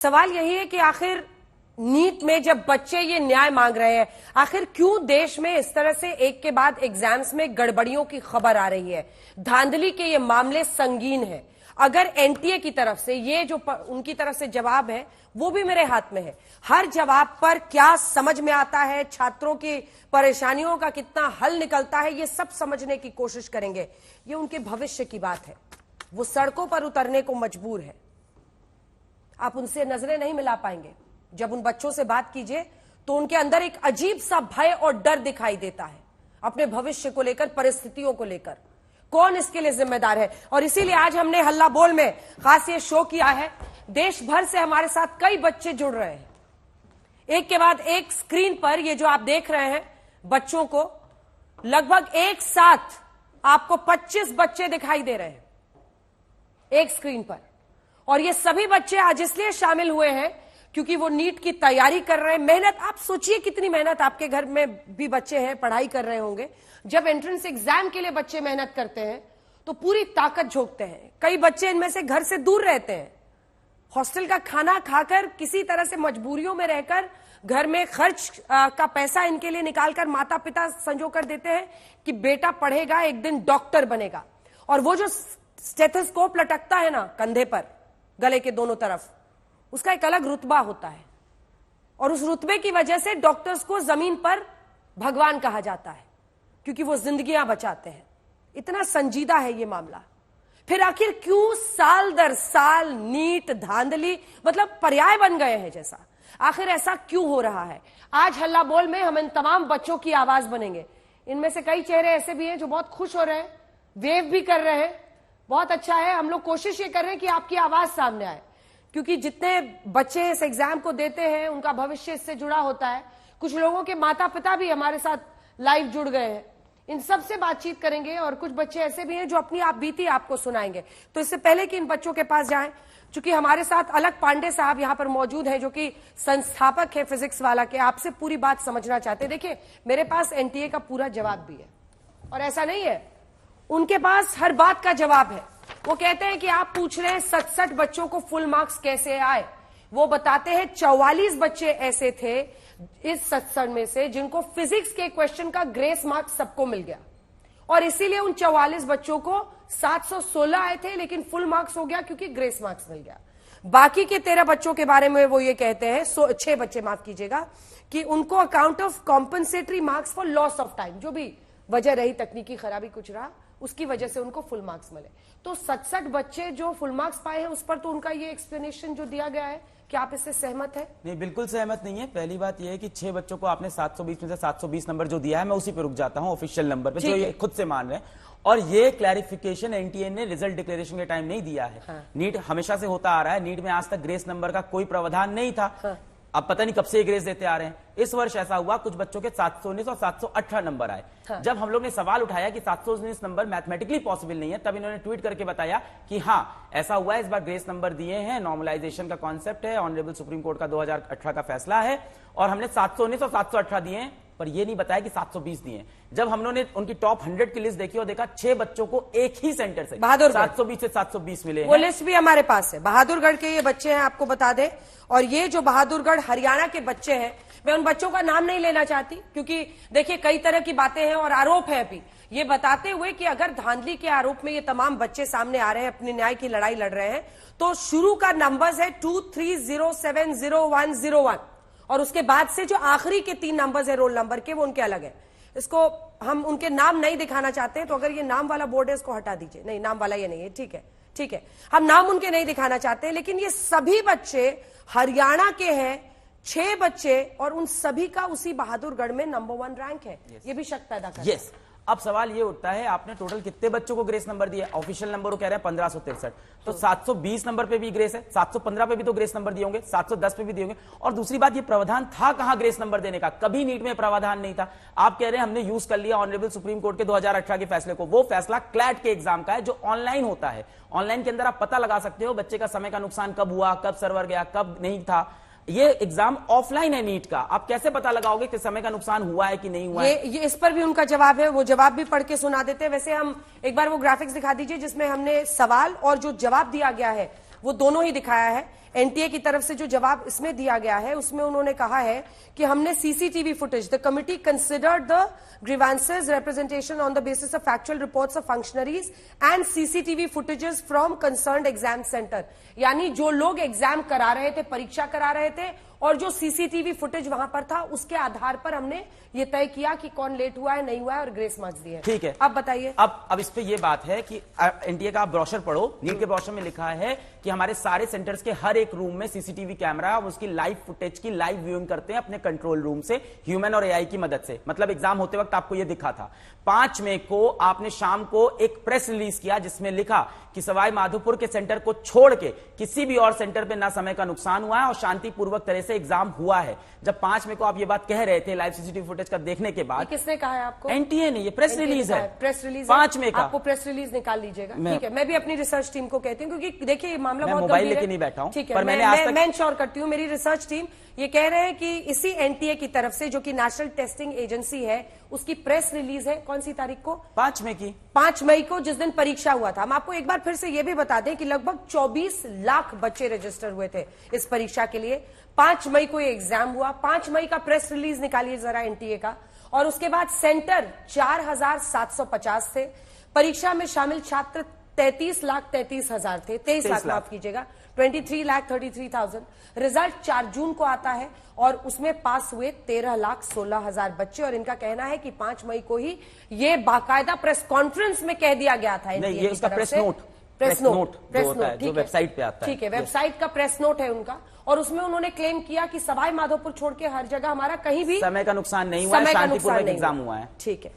सवाल यही है कि आखिर नीट में जब बच्चे ये न्याय मांग रहे हैं, आखिर क्यों देश में इस तरह से एक के बाद एग्जाम्स में गड़बड़ियों की खबर आ रही है। धांधली के ये मामले संगीन है। अगर एनटीए की तरफ से ये जो उनकी तरफ से जवाब है वो भी मेरे हाथ में है। हर जवाब पर क्या समझ में आता है, छात्रों की परेशानियों का कितना हल निकलता है, ये सब समझने की कोशिश करेंगे। ये उनके भविष्य की बात है। वो सड़कों पर उतरने को मजबूर है। आप उनसे नजरें नहीं मिला पाएंगे। जब उन बच्चों से बात कीजिए तो उनके अंदर एक अजीब सा भय और डर दिखाई देता है, अपने भविष्य को लेकर, परिस्थितियों को लेकर। कौन इसके लिए जिम्मेदार है? और इसीलिए आज हमने हल्ला बोल में खास ये शो किया है। देश भर से हमारे साथ कई बच्चे जुड़ रहे हैं। एक के बाद एक स्क्रीन पर ये जो आप देख रहे हैं बच्चों को, लगभग एक साथ आपको 25 बच्चे दिखाई दे रहे हैं एक स्क्रीन पर। और ये सभी बच्चे आज इसलिए शामिल हुए हैं क्योंकि वो नीट की तैयारी कर रहे हैं। मेहनत, आप सोचिए कितनी मेहनत। आपके घर में भी बच्चे हैं, पढ़ाई कर रहे होंगे। जब एंट्रेंस एग्जाम के लिए बच्चे मेहनत करते हैं तो पूरी ताकत झोंकते हैं। कई बच्चे इनमें से घर से दूर रहते हैं, हॉस्टल का खाना खाकर, किसी तरह से मजबूरियों में रहकर, घर में खर्च का पैसा इनके लिए निकालकर माता पिता संजो कर देते हैं कि बेटा पढ़ेगा, एक दिन डॉक्टर बनेगा। और वो जो स्टेथोस्कोप लटकता है ना कंधे पर, गले के दोनों तरफ, उसका एक अलग रुतबा होता है। और उस रुतबे की वजह से डॉक्टर्स को जमीन पर भगवान कहा जाता है, क्योंकि वो जिंदगियां बचाते हैं। इतना संजीदा है ये मामला। फिर आखिर क्यों साल दर साल नीट धांधली मतलब पर्याय बन गए हैं जैसा? आखिर ऐसा क्यों हो रहा है? आज हल्ला बोल में हम इन तमाम बच्चों की आवाज बनेंगे। इनमें से कई चेहरे ऐसे भी हैं जो बहुत खुश हो रहे हैं, वेव भी कर रहे हैं। बहुत अच्छा है। हम लोग कोशिश ये कर रहे हैं कि आपकी आवाज सामने आए, क्योंकि जितने बच्चे इस एग्जाम को देते हैं उनका भविष्य इससे जुड़ा होता है। कुछ लोगों के माता पिता भी हमारे साथ लाइव जुड़ गए हैं। इन सब से बातचीत करेंगे। और कुछ बच्चे ऐसे भी हैं जो अपनी आप बीती आपको सुनाएंगे। तो इससे पहले कि इन बच्चों के पास जाएं, चूंकि हमारे साथ अलग पांडे साहब यहां पर मौजूद हैं, जो कि संस्थापक है फिजिक्स वाला के, आपसे पूरी बात समझना चाहते हैं। देखिए, मेरे पास एनटीए का पूरा जवाब भी है, और ऐसा नहीं है, उनके पास हर बात का जवाब है। वो कहते हैं कि आप पूछ रहे हैं 67 बच्चों को फुल मार्क्स कैसे आए। वो बताते हैं 44 बच्चे ऐसे थे इस 67 में से जिनको फिजिक्स के क्वेश्चन का ग्रेस मार्क्स सबको मिल गया, और इसीलिए उन 44 बच्चों को 716 आए थे, लेकिन फुल मार्क्स हो गया क्योंकि ग्रेस मार्क्स मिल गया। बाकी के 13 बच्चों के बारे में वो ये कहते हैं, 6 बच्चे माफ कीजिएगा, कि उनको account of compensatory marks for loss of time, जो भी वजह रही, तकनीकी खराबी कुछ रहा, उसकी वजह से उनको फुल मार्क्स मिले। तो 67 बच्चे जो फुल मार्क्स पाए हैं उस पर तो उनका ये एक्सप्लेनेशन जो दिया गया है, क्या आप इससे सहमत है? नहीं, बिल्कुल सहमत नहीं है। पहली बात यह है कि 6 बच्चों को आपने 720 में से 720 नंबर जो दिया है, मैं उसी पे रुक जाता हूं, ऑफिशियल नंबर पे, जो ये खुद से मान रहे हैं। और ये क्लैरिफिकेशन एनटीए ने रिजल्ट डिक्लेरेशन के टाइम नहीं दिया है। हाँ। नीट हमेशा से होता आ रहा है। नीट में आज तक ग्रेस नंबर का कोई प्रावधान नहीं था। हाँ। अब पता नहीं कब से ग्रेस देते आ रहे हैं। इस वर्ष ऐसा हुआ, कुछ बच्चों के 719 और 718 नंबर आए। हाँ। जब हम लोग ने सवाल उठाया कि 719 नंबर मैथमेटिकली पॉसिबल नहीं है, तब इन्होंने ट्वीट करके बताया कि हाँ ऐसा हुआ है, इस बार ग्रेस नंबर दिए हैं, नॉर्मलाइजेशन का कॉन्सेप्ट है, ऑनरेबल सुप्रीम कोर्ट का 2018 का फैसला है, और हमने 719 और 718 दिए हैं, पर यह नहीं बताया कि 720 दिए। जब हम लोगों ने उनकी टॉप 100 की लिस्ट देखी और देखा 6 बच्चों को एक ही सेंटर से 720 से 720 मिले। वो लिस्ट भी हमारे पास है। बहादुरगढ़ के ये बच्चे हैं, आपको बता दें। और ये जो बहादुरगढ़ हरियाणा के बच्चे हैं, मैं उन बच्चों का नाम नहीं लेना चाहती, क्योंकि देखिए कई तरह की बातें हैं और आरोप है अभी, ये बताते हुए कि अगर धांधली के आरोप में ये तमाम बच्चे सामने आ रहे हैं, अपनी न्याय की लड़ाई लड़ रहे हैं, तो शुरू का नंबर्स है 23070101, और उसके बाद से जो आखिरी के 3 नंबर्स है रोल नंबर के, वो उनके अलग है। इसको हम उनके नाम नहीं दिखाना चाहते हैं, तो अगर ये नाम वाला बोर्ड है इसको हटा दीजिए। नहीं, नाम वाला ये नहीं है, ठीक है, ठीक है, हम नाम उनके नहीं दिखाना चाहते। लेकिन ये सभी बच्चे हरियाणा के हैं, 6 बच्चे, और उन सभी का उसी बहादुरगढ़ में नंबर 1 रैंक है। ये भी शक पैदा करता है। अब सवाल ये उठता है, आपने टोटल कितने बच्चों को ग्रेस नंबर दिया? ऑफिशियल नंबर वो कह रहे हैं 1563, तो 720 नंबर पे भी ग्रेस है, 715 पे भी तो ग्रेस नंबर दिए होंगे, 710 पे भी दिए होंगे। और दूसरी बात, ये प्रावधान था कहां ग्रेस नंबर देने का? कभी नीट में प्रावधान नहीं था। आप कह रहे हैं हमने यूज कर लिया ऑनरेबल सुप्रीम कोर्ट के 2018 के फैसले को। वो फैसला क्लैट के एग्जाम का है, जो ऑनलाइन होता है। ऑनलाइन के अंदर आप पता लगा सकते हो बच्चे का समय का नुकसान कब हुआ, कब सर्वर गया, कब नहीं था। ये एग्जाम ऑफलाइन है नीट का, आप कैसे पता लगाओगे कि समय का नुकसान हुआ है कि नहीं हुआ है? ये इस पर भी उनका जवाब है, वो जवाब भी पढ़ के सुना देते हैं। वैसे हम एक बार वो ग्राफिक्स दिखा दीजिए जिसमें हमने सवाल और जो जवाब दिया गया है वो दोनों ही दिखाया है। एनटीए की तरफ से जो जवाब इसमें दिया गया है उसमें उन्होंने कहा है कि हमने CCTV footage, the committee considered the grievances representation on the basis of factual reports of functionaries and CCTV footages from concerned exam center। यानी जो लोग एग्जाम करा रहे थे, परीक्षा करा रहे थे, और जो सीसीटीवी फुटेज वहां पर था, उसके आधार पर हमने ये तय किया कि कौन लेट हुआ है, नहीं हुआ है, और ग्रेस मार्क्स दिए। ठीक है, अब बताइए। अब इस पे ये बात है कि एनटीए का आप ब्रोशर पढ़ो। नीट के ब्रोशर में लिखा है कि हमारे सारे सेंटर्स के हर एक रूम में सीसीटीवी कैमरा, उसकी लाइव फुटेज की लाइव व्यूइंग करते हैं अपने कंट्रोल रूम से, ह्यूमन और एआई की मदद से। मतलब एग्जाम होते वक्त आपको ये दिखा था। 5 मई को आपने शाम को एक प्रेस रिलीज किया जिसमें लिखा कि सवाई माधोपुर के सेंटर को छोड़ के किसी भी और सेंटर पे ना समय का नुकसान हुआ है और शांतिपूर्वक तरह से एग्जाम हुआ है। जब 5 मई को आप ये बात कह रहे थे लाइव सीसीटीवी फुटेज का देखने के बाद, किसने कहा है आपको? एनटीए ने। ये प्रेस रिलीज है, प्रेस रिलीज 5 मई का। आपको प्रेस रिलीज निकाल लीजिएगा। ठीक है, मैं भी अपनी रिसर्च टीम को कहती हूँ, क्योंकि देखिए ये मामला बहुत मोबाइल गंभीर लेके है। नहीं बैठा हूं, ठीक है, पर मैंने आज तक मैं इंश्योर करती हूँ मेरी रिसर्च टीम ये कह रहे हैं कि इसी एनटीए की तरफ से, जो कि नेशनल टेस्टिंग एजेंसी है, उसकी प्रेस रिलीज है कौन सी तारीख को? 5 मई की। 5 मई को, जिस दिन परीक्षा हुआ था। हम आपको एक बार फिर से ये भी बता दें कि लगभग 24 लाख बच्चे रजिस्टर हुए थे इस परीक्षा के लिए। 5 मई को ये एग्जाम हुआ। 5 मई का प्रेस रिलीज निकालिए जरा एनटीए का। और उसके बाद सेंटर 4750 थे। परीक्षा में शामिल छात्र 33,33,000 थे। 23 लाख माफ कीजिएगा, 23,33,000। रिजल्ट 4 जून को आता है और उसमें पास हुए 13,16,000 बच्चे। और इनका कहना है कि 5 मई को ही ये बाकायदा प्रेस कॉन्फ्रेंस में कह दिया गया था। नहीं, ये उसका प्रेस नोट जो वेबसाइट पे आता है। ठीक है, वेबसाइट का प्रेस नोट है उनका। और उसमें उन्होंने क्लेम किया कि सवाई माधोपुर छोड़ के हर जगह हमारा कहीं भी समय का नुकसान नहीं हुआ है, शांतिपूर्वक एग्जाम हुआ है। ठीक है,